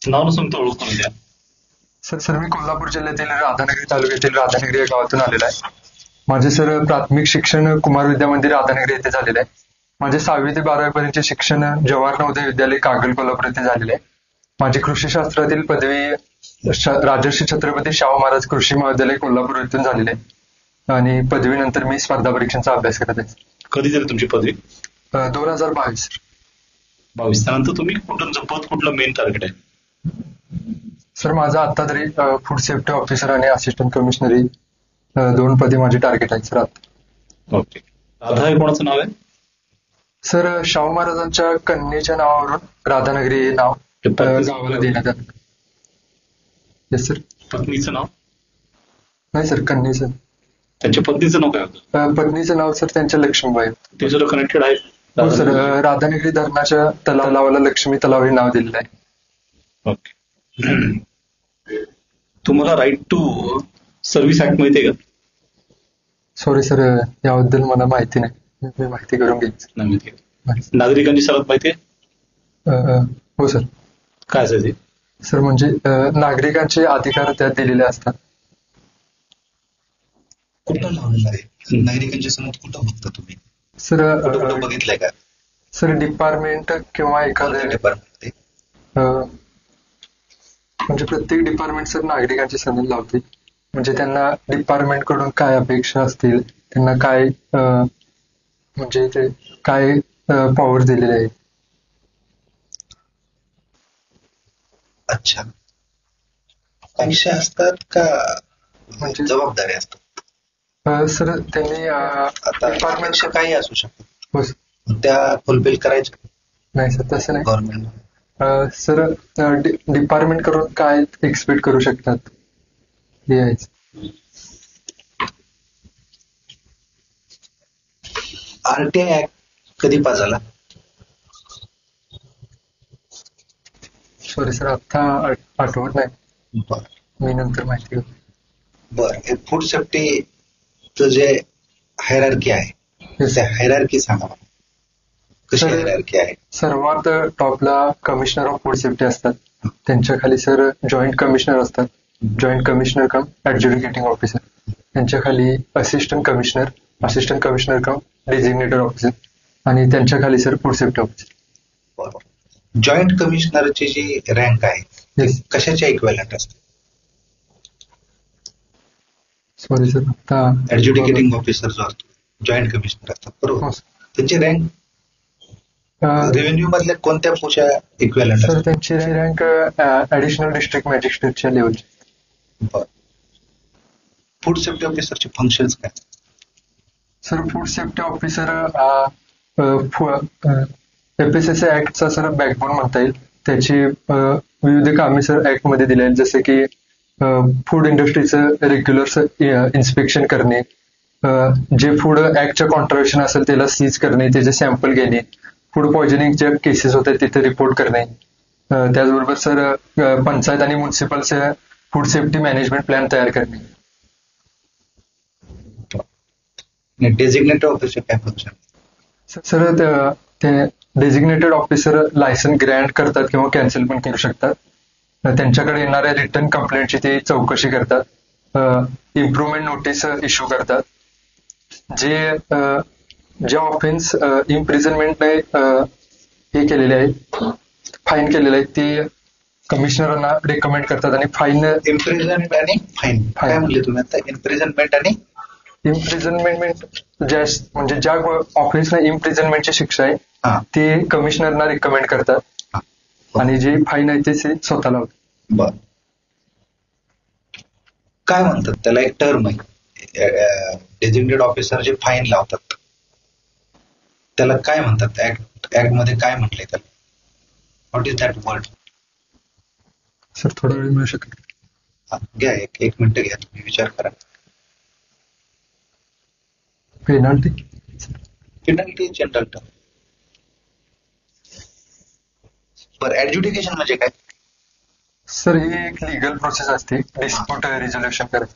नाव नसून तो ओळख करून द्या. सर मी कोल्हापूर जिल्ह्यातील राधानगरी तालुक्यातील राधानगरी या गावातून आलेला आहे. माझे सर प्राथमिक शिक्षण कुमार विद्या मंदिर राधानगरी येथे झालेले आहे. माझे 6वी ते 12वी पर्यंतचे शिक्षण जवाहर नवोदय विद्यालय कागल कोल्हापूर येथे झालेले आहे. माझी कृषी शास्त्रातील पदवी राजर्षी छत्रपती शाहू महाराज कृषी महाविद्यालय कोल्हापूर येथून झालेले आहे आणि पदवीनंतर मी स्पर्धा परीक्षांचा अभ्यास करत आहे. कधी झाली तुमची पदवी? 2022. 22. त्यानंतर तुम्ही कुठून पद कुठलं मेन टार्गेट आहे? सर माझं आता तरी फूड सेफ्टी ऑफिसर आणि असिस्टंट कमिशनरी 2 पदे माझे टार्गेट आहेत सर आता. ओके. राधा हे कोणाचं नाव आहे? सर शाहू महाराजांच्या कन्येच्या नावावरून राधानगरी हे नाव गावाला देण्यात आलं. Yes sir. पत्नीचं नाव? नाही सर, कन्येचं. त्यांच्या पत्नीचं नाव काय होतं? पत्नीचं नाव सर त्यांच्या लक्ष्मीबाई. ते जरा कनेक्टेड आहे? हो सर, राधानगरी धरणाच्या तलावाला लक्ष्मी तलाव हे नाव दिलेलं आहे. ओके. तुम्हाला राईट टू सर्व्हिस ऍक्ट माहिती आहे का? सॉरी सर, याबद्दल मला माहिती नाही. मी माहिती करून घेईन. नाही माहिती आहे. नागरिकांची सवलत माहिती आहे? हो सर. काय असेल ते? सर म्हणजे नागरिकांचे अधिकार त्यात दिलेले असतात. कुठं लावलेलं आहे नागरिकांच्या समोर? कुठं बघता तुम्ही? सर कुठं बघितलंय का? सर डिपार्टमेंट किंवा एखाद्या डिपार्टमेंट म्हणजे प्रत्येक डिपार्टमेंट सर नागरिकांची सनद लावते. म्हणजे त्यांना डिपार्टमेंट कडून काय अपेक्षा असतील, त्यांना काय म्हणजे ते काय पॉवर दिलेले आहे. अच्छा, अपेक्षा असतात का म्हणजे जबाबदारी असतात? सर त्यांनी आता अपेक्षा काही असू शकतात, हो सर. त्या फुलफिल करायच्या नाही सर, तसं नाही. गव्हर्नमेंट सर डिपार्टमेंट कडून काय एक्सपेक्ट करू शकतात हे आहे. आरटीआय ऍक्ट कधी पास झाला? सॉरी सर, आता आठवत नाही. बर मी नंतर माहिती घेऊ. बर, हे फूड सेफ्टीचं जे हायरार्की आहे, त्या हायरार्की सांगा मला. कशी सर, हायरार्की आहे? सर्वात टॉपला कमिशनर ऑफ फूड सेफ्टी असतात. त्यांच्या खाली सर जॉईंट कमिशनर असतात. जॉईंट कमिशनर कम ऍडज्युडिकेटिंग ऑफिसर. त्यांच्या खाली असिस्टंट कमिशनर कम डेझिग्नेटेड ऑफिसर आणि त्यांच्या खाली सर फूड सेफ्टी ऑफिसर. बरोबर. जॉईंट कमिशनरची जी रँक आहे ती Yes. कशाच्या इक्विव्हॅलंट असते? सॉरी सर, आता ऍडज्युडिकेटिंग ऑफिसर जो असतो, जॉईंट कमिशनर असतात, बरोबर. हो, त्यांची रँक रेव्हेन्यू मधल्या कोणत्या पोस्टच्या इक्विव्हॅलंट सर असते? त्यांची रँक ऍडिशनल डिस्ट्रिक्ट मॅजिस्ट्रेटच्या लेवलची. बरं. फूड सेफ्टी ऑफिसरचे फंक्शन्स काय? Sir food safety officer FSSAI ऍक्टचा सर बॅकबोन म्हणता येईल. त्याची विविध कामे सर ऍक्ट मध्ये दिले आहेत, जसे की फूड इंडस्ट्रीचं रेग्युलर इन्स्पेक्शन करणे, जे फूड ऍक्टच्या कॉन्ट्राव्हर्शन असेल त्याला सीज करणे, त्याचे सॅम्पल घेणे, फूड पॉयझनिंगच्या केसेस होतात तिथे रिपोर्ट करणे. त्याचबरोबर सर पंचायत आणि म्युन्सिपलचे फूड सेफ्टी मॅनेजमेंट प्लॅन तयार करणे. डेझिग्नेटेड ऑफिसर काय फंक्शन? सर ते डेझिग्नेटेड ऑफिसर लायसन ग्रँट करतात किंवा कॅन्सल पण करू शकतात. त्यांच्याकडे येणाऱ्या रिटर्न कंप्लेंटची ते चौकशी करतात. इम्प्रुव्हमेंट नोटीस इश्यू करतात. जे ऑफेन्स इम्प्रिझनमेंटने हे केलेले आहेत, फाईन केलेले आहेत, ते कमिशनरांना रेकमेंड करतात आणि फाईन. इम्प्रिझनमेंट आणि फाईन काय म्हणले तुम्ही आता? इम्प्रिझनमेंट आणि इम्प्रिझनमेंट म्हणजे ज्या ऑफेन्सला इम्प्रिझनमेंटची शिक्षा आहे ते कमिशनरना रिकमेंड करतात आणि जे फाईन आहे ते स्वतः लावतात. बर, काय म्हणतात त्याला? एक टर्म आहे, डेझिग्नेटेड ऑफिसर जे फाईन लावतात त्याला काय म्हणतात? ऍक्ट मध्ये काय म्हटलंय त्याला? What is that word? Sir थोडा वेळ मिळू शकेल? घ्या, एक मिनिट घ्या, तुम्ही विचार करा. Penalty general term. बरं, ऍडज्युडिकेशन म्हणजे काय? सर ही एक लिगल प्रोसेस असते डिस्प्यूट रिझोल्युशन करायची.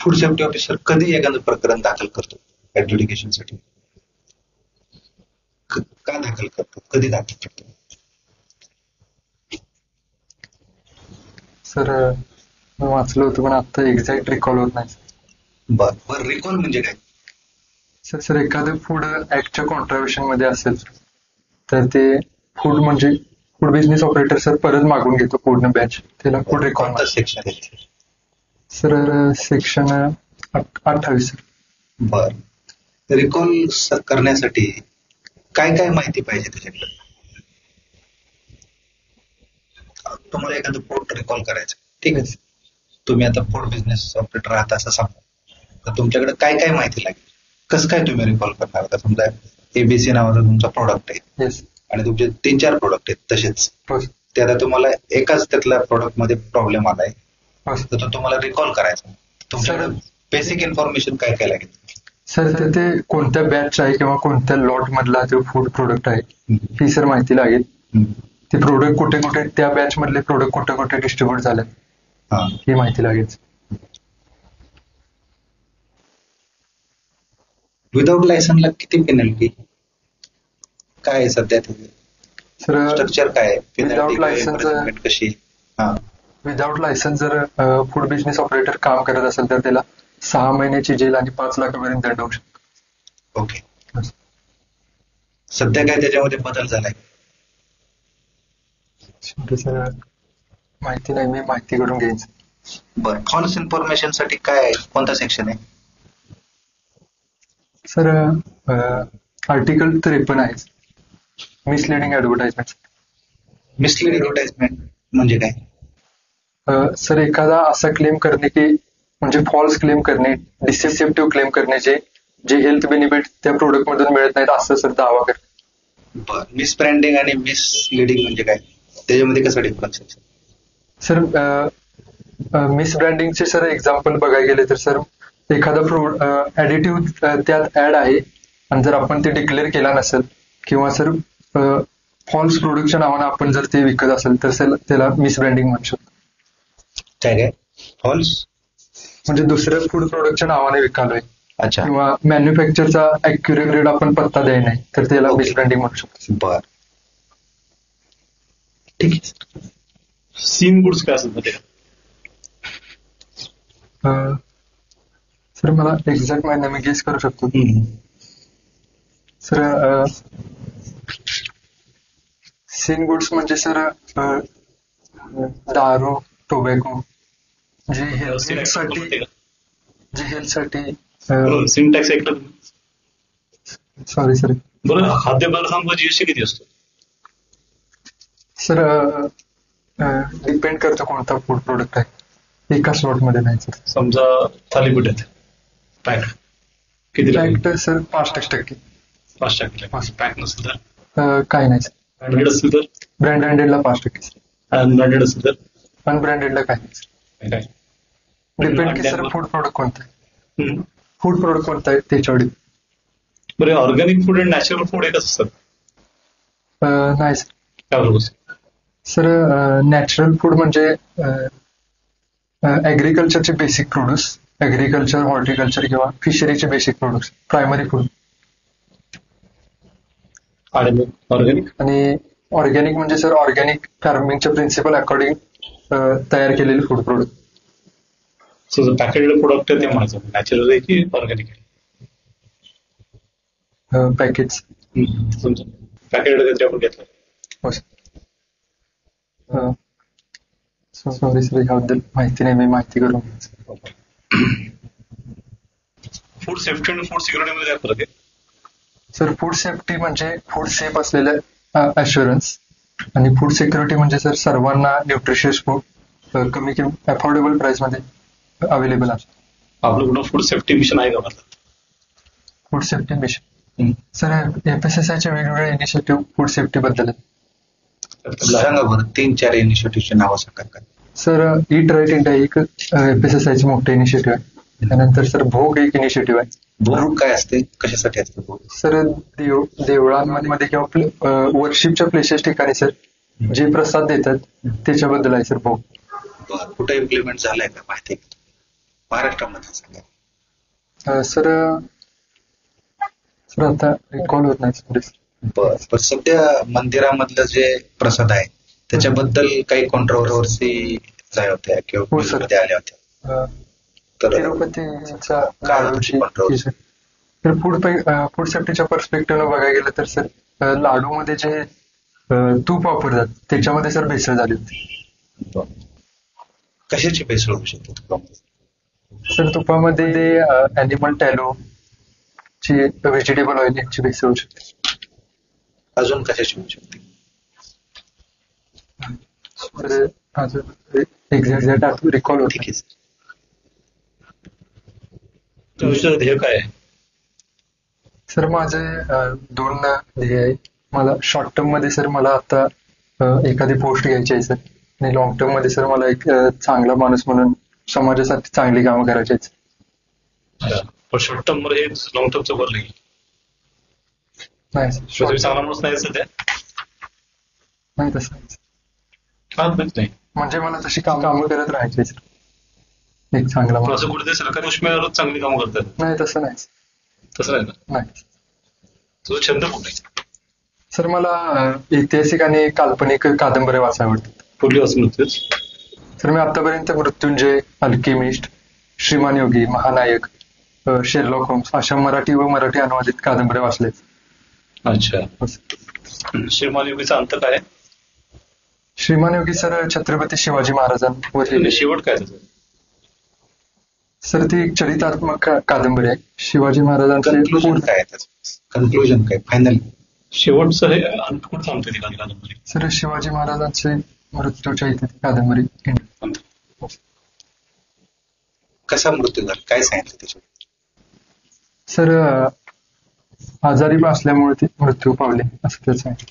फूड सेफ्टी ऑफिसर कधी एखादं प्रकरण दाखल करतो ऍडज्युडिकेशन साठी? का दाखल करतात, कधी दाखल करतात? सर मी वाचलं होतं पण आता एक्झॅक्ट रिकॉल होत नाही. बरं रिकॉल म्हणजे काय? सर एखादं फूड ऍक्टच्या कॉन्ट्राव्हेशन मध्ये असेल तर ते म्हणजे फूड बिझनेस ऑपरेटर सर परत मागून घेतो पूर्ण बॅच, त्याला फूड रिकॉल. कोणतं सेक्शन आहे? Sir section 28 sir. बर रिकॉल करण्यासाठी काय काय माहिती पाहिजे त्याच्याकडे? तुम्हाला एखादं फूड रिकॉल करायचं, ठीक आहे, तुम्ही आता फूड बिझनेस ऑपरेटर आहात असं सांगा, तर तुमच्याकडे काय काय माहिती लागेल? कसं काय तुम्ही रिकॉल करणार? आता समजा एबीसी नावाचा तुमचा प्रोडक्ट आहे आणि तुमचे 3-4 प्रोडक्ट आहेत तसेच, ते आता तुम्हाला एकाच त्यातल्या प्रोडक्ट मध्ये प्रॉब्लेम आलाय, तर तो तुम्हाला रिकॉल करायचा, तुमच्याकडे बेसिक इन्फॉर्मेशन काय काय लागेल? सर ते कोणत्या बॅच आहे किंवा कोणत्या लॉट मधला जो फूड प्रोडक्ट आहे ही सर माहिती लागेल. ते प्रोडक्ट कुठे कुठे, त्या बॅच मधले प्रोडक्ट कुठे कुठे डिस्ट्रीब्यूट झाले ही माहिती लागेल. विदाउट लायसनला किती पेनल्टी काय आहे सध्या? सर स्ट्रक्चर काय आहे? विदाउट लायसन्स कशी? विदाउट लायसन्स जर फूड बिझनेस ऑपरेटर काम करत असेल तर त्याला 6 महिन्याची जेल आणि 5 लाखापर्यंत दंड होऊ शकतो. ओके. सध्या काय त्याच्यामध्ये बदल झालाय? सर माहिती नाही, मी माहिती करून घ्यायचं. बरं फॉल्स इन्फॉर्मेशन साठी काय, कोणता सेक्शन आहे? सर आर्टिकल 53 आहे, मिसलिडिंग ऍडव्हर्टाइजमेंट. मिसलिडिंग ऍडव्हर्टाइजमेंट म्हणजे काय? सर एखादा असा क्लेम करणे की म्हणजे फॉल्स क्लेम करणे, डिसेप्टिव्ह क्लेम करणे जे हेल्थ बेनिफिट त्या प्रोडक्ट मधून मिळत नाहीत असं सर दावा करणे. बरं मिसब्रँडिंग आणि मिसलिडिंग म्हणजे काय, त्याच्यामध्ये कसा डिफरन्स आहे? सर मिसब्रँडिंगचे सर एक्झाम्पल बघायला गेले तर सर एखादा ऍडिटिव्ह त्यात ऍड आहे आणि जर आपण ते डिक्लेअर केला नसेल किंवा सर फॉल्स प्रोडक्टच्या नावानं आपण जर ते विकत असेल तर सर त्याला मिसब्रँडिंग म्हणू शकतो. काय फॉल्स म्हणजे दुसऱ्या फूड प्रोडक्टच्या नावाने विकालोय अच्छा, किंवा मॅन्युफॅक्चरचा ऍक्युरेट रेट आपण पत्ता द्याय नाही तर त्याला मिसब्रँडिंग म्हणू शकतो. बर ठीक आहे. सीन गुड्स काय असतात मध्ये? सर मला एक्झॅक्ट माहिती मी गेस करू शकतो. सर सीन गुड्स म्हणजे सर दारू, टोबॅको जे हेल्थसाठी सिनटॅक्स ऐकलं? Sorry sir. बरं खाद्यपदार्थांवर जीएसटी किती असतो? सर डिपेंड करतो कोणता फूड प्रोडक्ट आहे, एका स्लॉट मध्ये नाही सर. समजा थालीपीठ आहेत पॅक किती पॅक सर 5% 5%. पॅक नसेल तर काय नाही सर. ब्रँडेड असेल तर ब्रँडेडला 5%. अनब्रँडेड असेल तर अनब्रँडेडला काय नाही. काय डिपेंड की सर फूड प्रोडक्ट कोणता आहे, फूड प्रोडक्ट कोणता आहे त्याच्यावर. बरं ऑर्गॅनिक फूड आणि नॅचरल फूड एकच असतात? नाही सर. काय बरोबर सर नॅचरल फूड म्हणजे ऍग्रिकल्चरचे बेसिक प्रोड्यूस, ऍग्रिकल्चर, हॉर्टिकल्चर किंवा फिशरीचे बेसिक प्रोडक्ट्स, प्रायमरी फूड. आणि ऑर्गॅनिक म्हणजे सर ऑर्गॅनिक फार्मिंगच्या प्रिन्सिपल अकॉर्डिंग तयार केलेले फूड प्रोडक्ट. सो पॅकेटेड प्रोडक्ट ते म्हणायचं नॅचरल आहे की ऑर्गॅनिक आहे? पॅकेज पॅकेटेड काहीतरी आपण घेतलं. हो सर. सॉरी सर याबद्दल माहिती नाही, मी माहिती करून. फूड सेफ्टी आणि फूड सिक्युरिटी मध्ये काय फरक आहे? सर फूड सेफ्टी म्हणजे फूड सेफ असलेलं अश्युरन्स आणि फूड सिक्युरिटी म्हणजे सर सर्वांना न्यूट्रिशियस फूड कमी किंमत अफोर्डेबल प्राइस मध्ये अवेलेबल आहे. आपलं कुठं फूड सेफ्टी मिशन आहे का? फूड सेफ्टी मिशन सर FSSAIच्या वेगवेगळ्या इनिशिएटिव्ह फूड सेफ्टी बद्दल आहेत. सांगा बरं 3-4 इनिशिएटिव्हची नावं सांगा. सर ईट राईट इंडिया एक FSSAIची मोठे इनिशिएटिव्ह आहे. त्यानंतर सर भोग एक इनिशिएटिव्ह आहे. भोग काय असते, कशासाठी असते भोग? सर देवळांमध्ये किंवा वर्शिपच्या प्लेसेस ठिकाणी सर जे प्रसाद देतात त्याच्याबद्दल आहे सर भोग. कुठे इम्प्लिमेंट झालाय का माहिती? महाराष्ट्रामध्ये सांगा. सर आता रिकॉल होत नाही. पण सध्या मंदिरामधलं जे प्रसाद आहे त्याच्याबद्दल काही कॉन्ट्रोवर्सी झाल्या होत्या किंवा हो, news सर. मध्ये आल्या होत्या. अं, तर तिरुपतीच्या काय लाडूची controversy? सर. तर फूड सेफ्टीच्या पर्स्पेक्टिव्ह बघायला गेलं तर सर लाडूमध्ये जे तूप वापरतात त्याच्यामध्ये सर भेसळ झाली होती. कशाची भेसळ होऊ शकते तुपामध्ये? सर तुपामध्ये अॅनिमल टॅलो ची व्हेजिटेबल ऑइल यांची भेसळ होऊ शकते. अजून कशाची होऊ शकते? तर अजून एक्झॅक्ट रिकॉल होत ठीक आहे sir. तुमचं ध्येय काय आहे? सर माझे दोन ध्येय आहे. मला शॉर्ट टर्म मध्ये सर मला आता एखादी पोस्ट घ्यायची आहे सर, आणि लॉंग टर्म मध्ये सर मला एक चांगला माणूस म्हणून समाजासाठी चांगली कामं करायची आहेत. पण शॉर्ट टर्म मध्ये लॉंग टर्मचं बरं नाही. नाही सर, तुम्ही चांगला माणूस नाही सध्या? नाही तसं नाही. हा नाही. म्हणजे मला तशी कामं करत राहायची आहे सर, एक चांगला पण माणूस. असं कुठेतरी सरकारी उष्मेवर चांगली कामं करतात. नाही तसं नाही. तसं नाही ना. नाही तुझा छंद कुठे आहे? सर मला ऐतिहासिक आणि काल्पनिक कादंबऱ्या वाचायला आवडतात. कुठली वाचून होतेच? तर मी आतापर्यंत मृत्युंजय, अल्केमिस्ट, श्रीमान योगी, महानायक, शेरलॉक होम्स अशा मराठी व मराठी अनुवादित कादंबऱ्या वाचल्यात. अच्छा. श्रीमान योगीचा अंत काय? श्रीमान योगी सर छत्रपती शिवाजी महाराजांवर म्हणजे शेवट काय त्याचं? सर ती एक चरित्रात्मक कादंबरी आहे. शिवाजी महाराजांचे कन्क्लुजन काय आहे त्याचं? कन्क्लुजन काय फायनल? शेवटचं हे अंत कुठं थांबते ती कादंबरी? सर शिवाजी महाराजांचे मृत्यूच्या इथे ती कादंबरी end. कसा मृत्यू झाला काय सांगितलं त्याच्यावर? सर आजारी असल्यामुळे ते मृत्यू पावले असं त्याचं आहे.